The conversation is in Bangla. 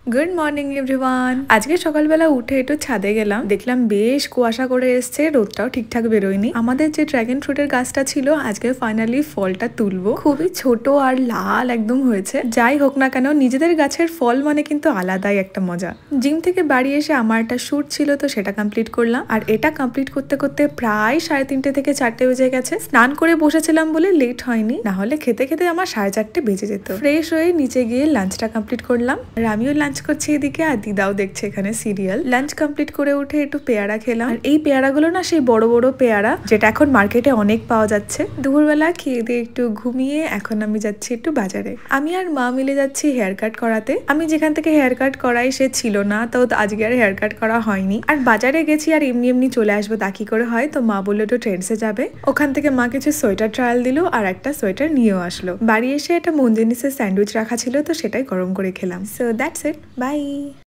Good morning everyone. আজকে সকালবেলা উঠে একটু ছাদে গেলাম, দেখলাম বেশ কুয়াশা করে এসছে, রোদটাও ঠিকঠাক বেরোয়নি। আমাদের যে ড্রাগন ফ্রুটের গাছটা ছিল আজকে ফাইনালি ফলটা তুলবো। খুবই ছোট আর লাল একদম হয়েছে। যাই হোক না কেন, নিজেদের গাছের ফল মানে কিন্তু আলাদাই একটা মজা। জিম থেকে বাড়ি এসে আমার একটা শুট ছিল, তো সেটা কমপ্লিট করলাম। আর এটা কমপ্লিট করতে করতে প্রায় 3:30 থেকে 4টে বেজে গেছে। স্নান করে বসেছিলাম বলে লেট হয়নি, না হলে খেতে খেতে আমার 4:30 বেজে যেত। ফ্রেশ হয়ে নিচে গিয়ে লাঞ্চটা কমপ্লিট করলাম। আর আমিও লাঞ্চ করছি এদিকে, আর দিদাও দেখছে এখানে সিরিয়াল। লাঞ্চ কমপ্লিট করে উঠে একটু পেয়ারা খেলাম। আর এই পেয়ারাগুলো না সেই বড় বড় পেয়ারা, যেটা এখন মার্কেটে অনেক পাওয়া যাচ্ছে। দুপুরবেলা খেয়ে দিয়ে একটু ঘুমিয়ে এখন আমি যাচ্ছি একটু বাজারে। আমি আর মা মিলে যাচ্ছি হেয়ার কাট করাতে। আমি যেখান থেকে হেয়ার কাট করাই সে ছিল না, তো আজকে আর হেয়ার কাট করা হয়নি। আর বাজারে গেছি আর এমনি এমনি চলে আসবো, তা কি করে হয়। তো মা বললো একটু ট্রেন্ডসে যাবে, ওখান থেকে মা কিছু সোয়েটার ট্রায়াল দিল আর একটা সোয়েটার নিয়েও আসলো। বাড়ি এসে একটা মঞ্জেনিসের স্যান্ডউইচ রাখা ছিল, তো সেটাই গরম করে খেলাম। So that's it, by.